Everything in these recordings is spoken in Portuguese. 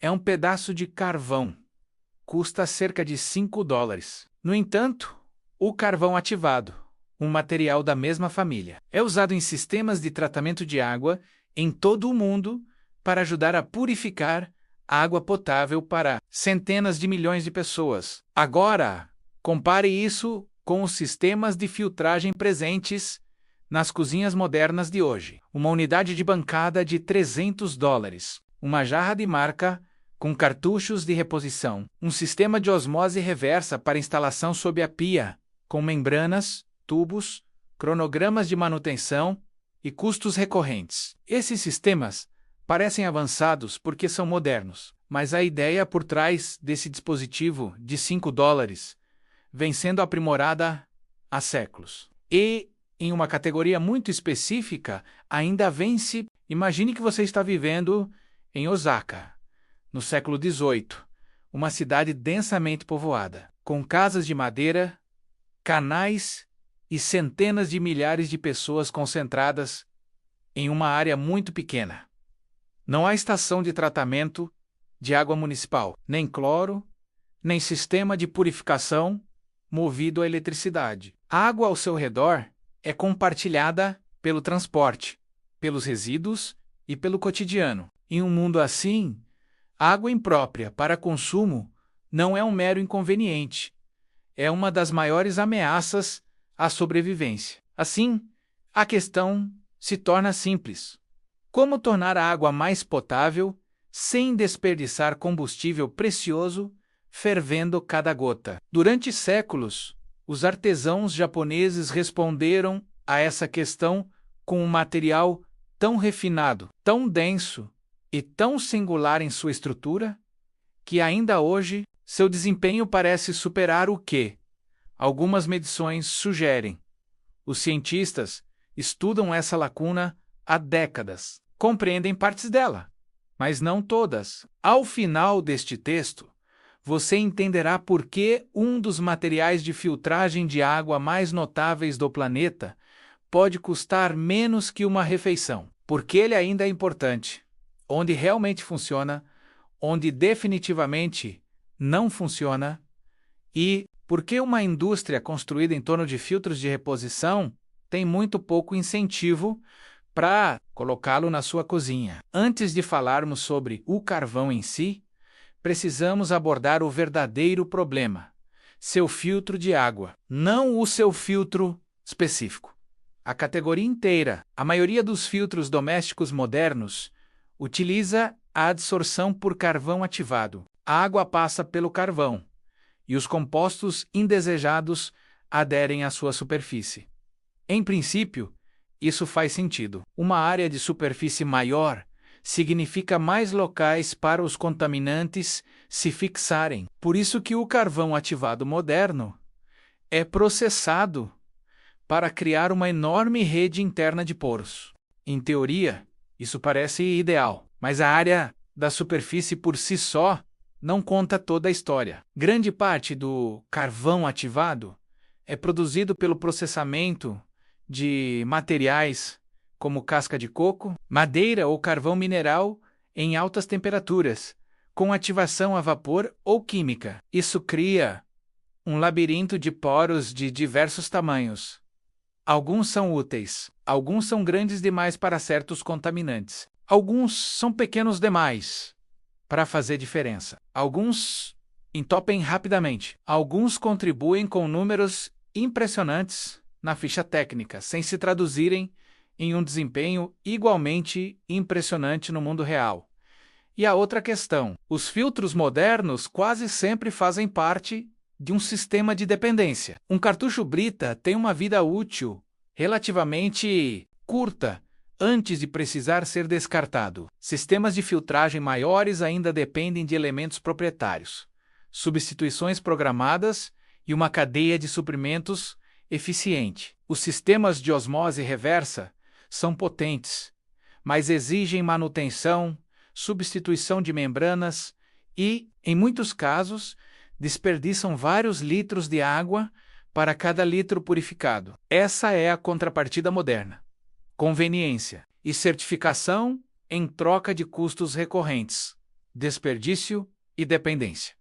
é um pedaço de carvão. Custa cerca de $5. No entanto, o carvão ativado, um material da mesma família, é usado em sistemas de tratamento de água em todo o mundo para ajudar a purificar a água potável para centenas de milhões de pessoas. Agora, compare isso com os sistemas de filtragem presentes nas cozinhas modernas de hoje. Uma unidade de bancada de $300, uma jarra de marca com cartuchos de reposição, um sistema de osmose reversa para instalação sob a pia, com membranas, tubos, cronogramas de manutenção e custos recorrentes. Esses sistemas parecem avançados porque são modernos, mas a ideia por trás desse dispositivo de $5 vem sendo aprimorada há séculos. E, em uma categoria muito específica, ainda vence. Imagine que você está vivendo em Osaka, no século XVIII, uma cidade densamente povoada, com casas de madeira, canais e centenas de milhares de pessoas concentradas em uma área muito pequena. Não há estação de tratamento de água municipal, nem cloro, nem sistema de purificação movido a eletricidade. A água ao seu redor é compartilhada pelo transporte, pelos resíduos e pelo cotidiano. Em um mundo assim, a água imprópria para consumo não é um mero inconveniente. É uma das maiores ameaças à sobrevivência. Assim, a questão se torna simples. Como tornar a água mais potável sem desperdiçar combustível precioso fervendo cada gota? Durante séculos, os artesãos japoneses responderam a essa questão com um material tão refinado, tão denso e tão singular em sua estrutura, que ainda hoje seu desempenho parece superar o que algumas medições sugerem. Os cientistas estudam essa lacuna há décadas, compreendem partes dela, mas não todas. Ao final deste texto, você entenderá por que um dos materiais de filtragem de água mais notáveis do planeta pode custar menos que uma refeição, porque ele ainda é importante, onde realmente funciona, onde definitivamente não funciona, e porque uma indústria construída em torno de filtros de reposição tem muito pouco incentivo para colocá-lo na sua cozinha. Antes de falarmos sobre o carvão em si, precisamos abordar o verdadeiro problema: seu filtro de água, não o seu filtro específico. A categoria inteira, a maioria dos filtros domésticos modernos, utiliza a adsorção por carvão ativado. A água passa pelo carvão e os compostos indesejados aderem à sua superfície. Em princípio, isso faz sentido. Uma área de superfície maior significa mais locais para os contaminantes se fixarem. Por isso que o carvão ativado moderno é processado para criar uma enorme rede interna de poros. Em teoria, isso parece ideal, mas a área da superfície por si só não conta toda a história. Grande parte do carvão ativado é produzido pelo processamento de materiais como casca de coco, madeira ou carvão mineral em altas temperaturas, com ativação a vapor ou química. Isso cria um labirinto de poros de diversos tamanhos. Alguns são úteis, alguns são grandes demais para certos contaminantes. Alguns são pequenos demais para fazer diferença. Alguns entopem rapidamente. Alguns contribuem com números impressionantes na ficha técnica, sem se traduzirem em um desempenho igualmente impressionante no mundo real. E a outra questão: os filtros modernos quase sempre fazem parte de um sistema de dependência. Um cartucho Brita tem uma vida útil relativamente curta antes de precisar ser descartado. Sistemas de filtragem maiores ainda dependem de elementos proprietários, substituições programadas e uma cadeia de suprimentos eficiente. Os sistemas de osmose reversa são potentes, mas exigem manutenção, substituição de membranas e, em muitos casos, desperdiçam vários litros de água para cada litro purificado. Essa é a contrapartida moderna: conveniência e certificação em troca de custos recorrentes. desperdício e dependência.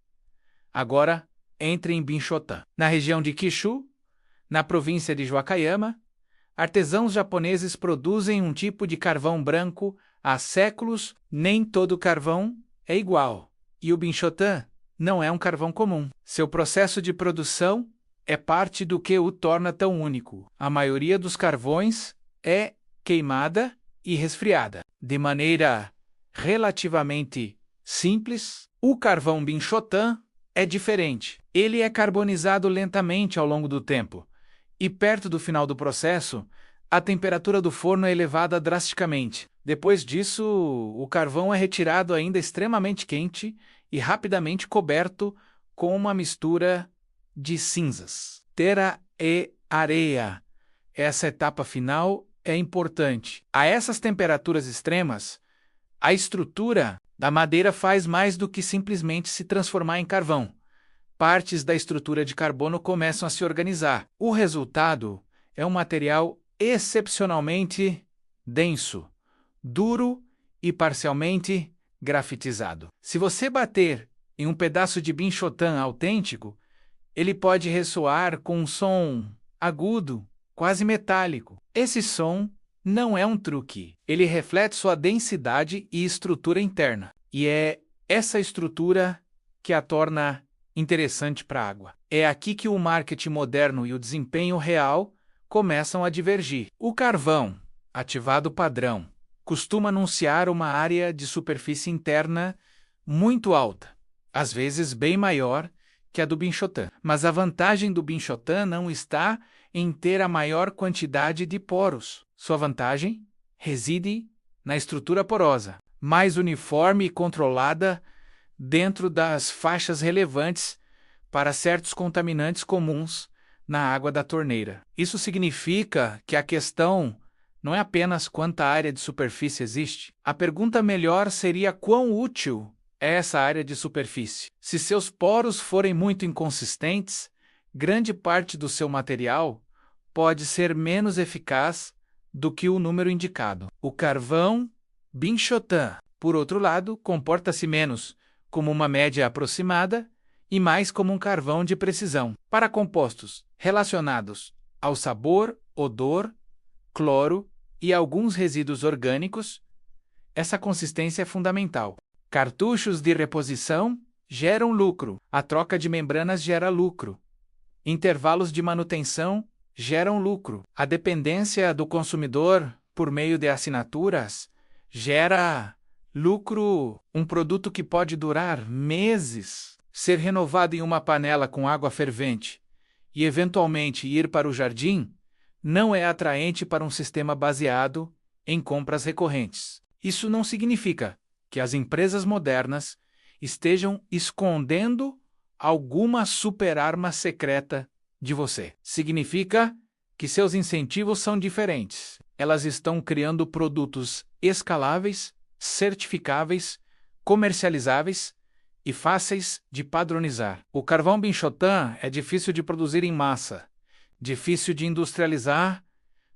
Agora, entre em Binchotan. Na região de Kyushu, na província de Wakayama, artesãos japoneses produzem um tipo de carvão branco há séculos. Nem todo carvão é igual, e o Binchotan não é um carvão comum. Seu processo de produção é parte do que o torna tão único. A maioria dos carvões é queimada e resfriada. De maneira relativamente simples, o carvão Binchotan é diferente. Ele é carbonizado lentamente ao longo do tempo, e perto do final do processo, a temperatura do forno é elevada drasticamente. Depois disso, o carvão é retirado ainda extremamente quente e rapidamente coberto com uma mistura de cinzas, terra e areia. Essa etapa final é importante. A essas temperaturas extremas, a estrutura da madeira faz mais do que simplesmente se transformar em carvão. Partes da estrutura de carbono começam a se organizar. O resultado é um material excepcionalmente denso, duro e parcialmente grafitizado. Se você bater em um pedaço de Binchotan autêntico, ele pode ressoar com um som agudo, quase metálico. Esse som não é um truque. Ele reflete sua densidade e estrutura interna. E é essa estrutura que a torna interessante para a água. É aqui que o marketing moderno e o desempenho real começam a divergir. O carvão, ativado padrão, costuma anunciar uma área de superfície interna muito alta, às vezes bem maior que a do Binchotan. Mas a vantagem do Binchotan não está em ter a maior quantidade de poros. Sua vantagem reside na estrutura porosa, mais uniforme e controlada dentro das faixas relevantes para certos contaminantes comuns na água da torneira. Isso significa que a questão não é apenas quanta área de superfície existe. A pergunta melhor seria quão útil é essa área de superfície. Se seus poros forem muito inconsistentes, grande parte do seu material pode ser menos eficaz do que o número indicado. O carvão Binchotan, por outro lado, comporta-se menos como uma média aproximada e mais como um carvão de precisão. Para compostos relacionados ao sabor, odor, cloro e alguns resíduos orgânicos, essa consistência é fundamental. Cartuchos de reposição geram lucro. A troca de membranas gera lucro. Intervalos de manutenção geram lucro. A dependência do consumidor por meio de assinaturas gera lucro. Um produto que pode durar meses, ser renovado em uma panela com água fervente e eventualmente ir para o jardim, não é atraente para um sistema baseado em compras recorrentes. Isso não significa que as empresas modernas estejam escondendo alguma superarma secreta de você. Significa que seus incentivos são diferentes. Elas estão criando produtos escaláveis, certificáveis, comercializáveis e fáceis de padronizar. O carvão Binchotan é difícil de produzir em massa, difícil de industrializar,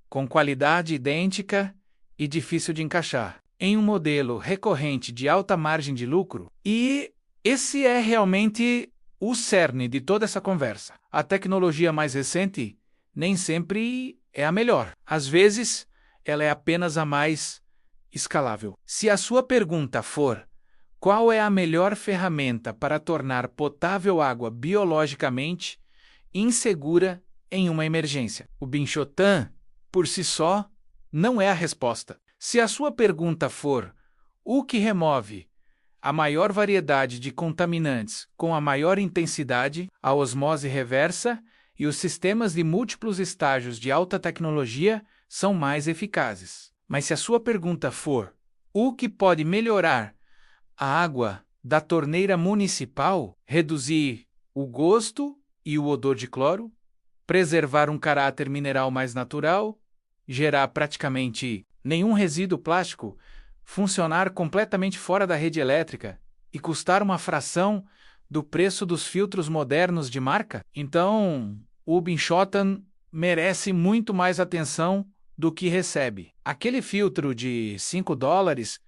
com qualidade idêntica e difícil de encaixar em um modelo recorrente de alta margem de lucro. E esse é realmente o cerne de toda essa conversa. A tecnologia mais recente nem sempre é a melhor. Às vezes, ela é apenas a mais escalável. Se a sua pergunta for qual é a melhor ferramenta para tornar potável água biologicamente insegura em uma emergência, o Binchotan, por si só, não é a resposta. Se a sua pergunta for o que remove a maior variedade de contaminantes com a maior intensidade, a osmose reversa e os sistemas de múltiplos estágios de alta tecnologia são mais eficazes. Mas se a sua pergunta for o que pode melhorar a água da torneira municipal, reduzir o gosto e o odor de cloro, preservar um caráter mineral mais natural, gerar praticamente nenhum resíduo plástico, funcionar completamente fora da rede elétrica e custar uma fração do preço dos filtros modernos de marca, então o Binchotan merece muito mais atenção do que recebe. Aquele filtro de $5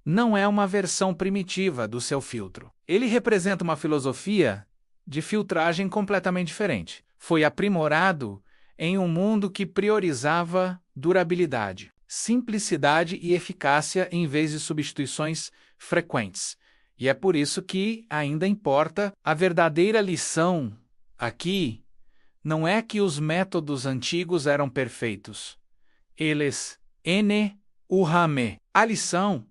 não é uma versão primitiva do seu filtro. Ele representa uma filosofia de filtragem completamente diferente. Foi aprimorado em um mundo que priorizava durabilidade, simplicidade e eficácia em vez de substituições frequentes. E é por isso que ainda importa. A verdadeira lição aqui não é que os métodos antigos eram perfeitos. Eles o-rame. A lição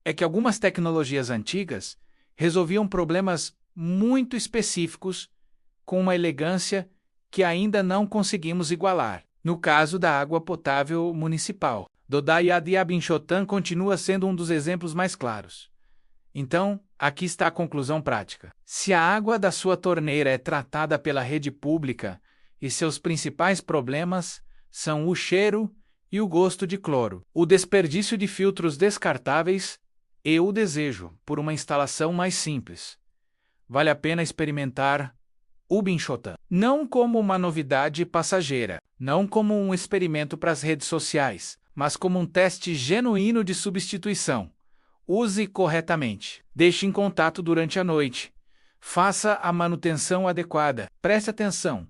é que algumas tecnologias antigas resolviam problemas muito específicos com uma elegância que ainda não conseguimos igualar. No caso da água potável municipal, Dodaya Diabinchotan continua sendo um dos exemplos mais claros. Então, aqui está a conclusão prática. Se a água da sua torneira é tratada pela rede pública e seus principais problemas são o cheiro e o gosto de cloro, o desperdício de filtros descartáveis e o desejo por uma instalação mais simples, vale a pena experimentar o Binchotan. Não como uma novidade passageira, não como um experimento para as redes sociais, mas como um teste genuíno de substituição. Use corretamente. Deixe em contato durante a noite. Faça a manutenção adequada. Preste atenção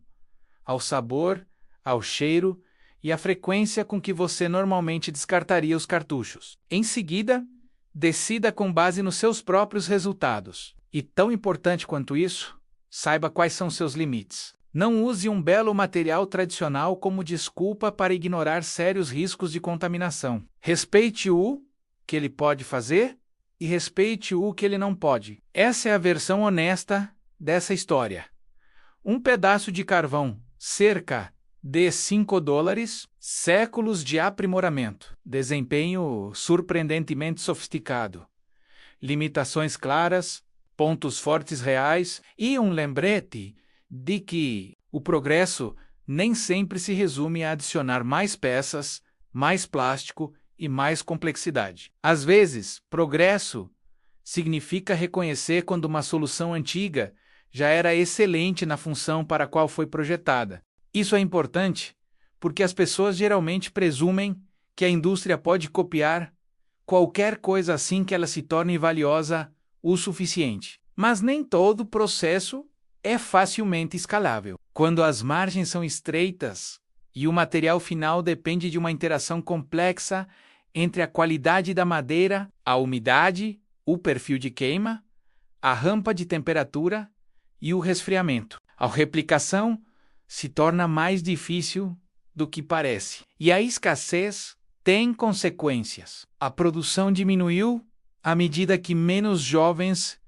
ao sabor, ao cheiro e à frequência com que você normalmente descartaria os cartuchos. Em seguida, decida com base nos seus próprios resultados. E tão importante quanto isso, saiba quais são seus limites. Não use um belo material tradicional como desculpa para ignorar sérios riscos de contaminação. Respeite o que ele pode fazer e respeite o que ele não pode. Essa é a versão honesta dessa história. Um pedaço de carvão, cerca de $5, séculos de aprimoramento, desempenho surpreendentemente sofisticado, limitações claras, pontos fortes reais e um lembrete de que o progresso nem sempre se resume a adicionar mais peças, mais plástico e mais complexidade. Às vezes, progresso significa reconhecer quando uma solução antiga já era excelente na função para a qual foi projetada. Isso é importante porque as pessoas geralmente presumem que a indústria pode copiar qualquer coisa assim que ela se torne valiosa o suficiente. Mas nem todo o processo é facilmente escalável. Quando as margens são estreitas e o material final depende de uma interação complexa entre a qualidade da madeira, a umidade, o perfil de queima, a rampa de temperatura e o resfriamento, a replicação se torna mais difícil do que parece. E a escassez tem consequências. A produção diminuiu à medida que menos jovens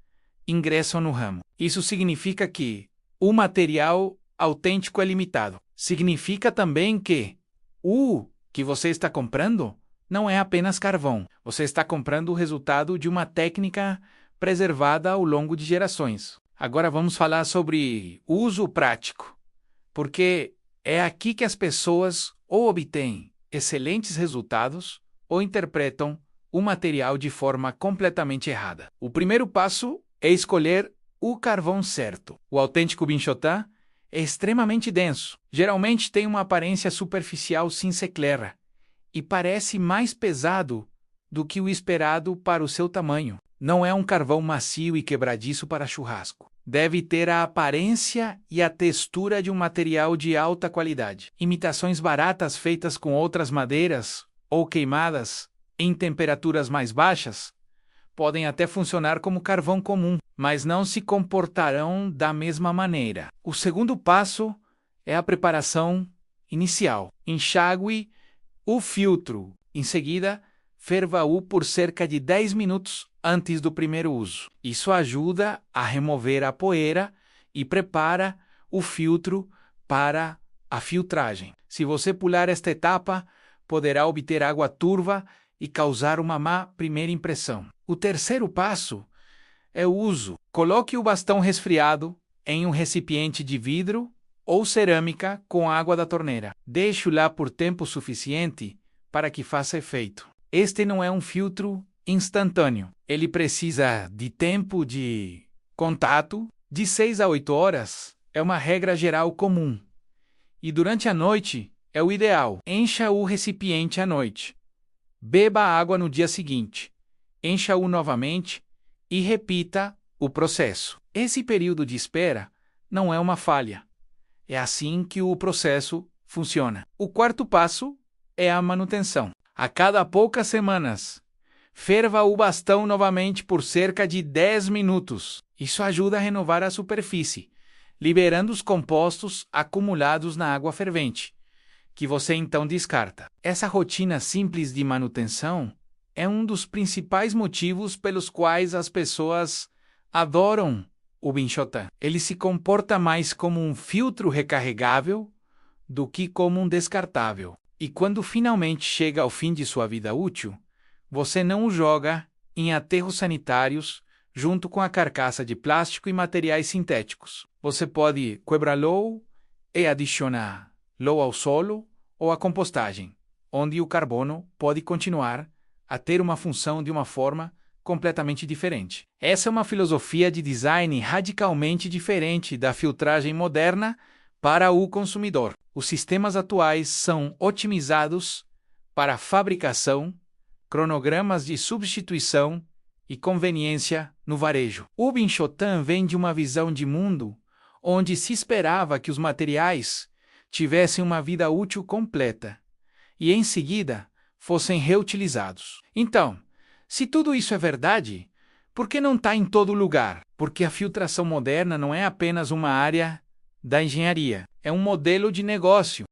ingressam no ramo. Isso significa que o material autêntico é limitado. Significa também que o que você está comprando não é apenas carvão. Você está comprando o resultado de uma técnica preservada ao longo de gerações. Agora vamos falar sobre uso prático, porque é aqui que as pessoas ou obtêm excelentes resultados ou interpretam o material de forma completamente errada. O primeiro passo é escolher o carvão certo. O autêntico Binchotan é extremamente denso. Geralmente tem uma aparência superficial cinza clara e parece mais pesado do que o esperado para o seu tamanho. Não é um carvão macio e quebradiço para churrasco. Deve ter a aparência e a textura de um material de alta qualidade. Imitações baratas feitas com outras madeiras ou queimadas em temperaturas mais baixas podem até funcionar como carvão comum, mas não se comportarão da mesma maneira. O segundo passo é a preparação inicial. Enxague o filtro. Em seguida, ferva-o por cerca de 10 minutos antes do primeiro uso. Isso ajuda a remover a poeira e prepara o filtro para a filtragem. Se você pular esta etapa, poderá obter água turva e causar uma má primeira impressão. O terceiro passo é o uso. Coloque o bastão resfriado em um recipiente de vidro ou cerâmica com água da torneira. Deixe-o lá por tempo suficiente para que faça efeito. Este não é um filtro instantâneo. Ele precisa de tempo de contato de 6 a 8 horas. É uma regra geral comum. E durante a noite é o ideal. Encha o recipiente à noite. Beba a água no dia seguinte. encha-o novamente e repita o processo. Esse período de espera não é uma falha. É assim que o processo funciona. O quarto passo é a manutenção. A cada poucas semanas, ferva o bastão novamente por cerca de 10 minutos. Isso ajuda a renovar a superfície, liberando os compostos acumulados na água fervente, que você então descarta. Essa rotina simples de manutenção é um dos principais motivos pelos quais as pessoas adoram o Binchotan. Ele se comporta mais como um filtro recarregável do que como um descartável. E quando finalmente chega ao fim de sua vida útil, você não o joga em aterros sanitários junto com a carcaça de plástico e materiais sintéticos. Você pode quebrá-lo e adicioná-lo ao solo ou à compostagem, onde o carbono pode continuar a ter uma função de uma forma completamente diferente. Essa é uma filosofia de design radicalmente diferente da filtragem moderna para o consumidor. Os sistemas atuais são otimizados para fabricação, cronogramas de substituição e conveniência no varejo. O Binchotan vem de uma visão de mundo onde se esperava que os materiais tivessem uma vida útil completa e, em seguida, fossem reutilizados. Então, se tudo isso é verdade, por que não está em todo lugar? Porque a filtração moderna não é apenas uma área da engenharia, é um modelo de negócio.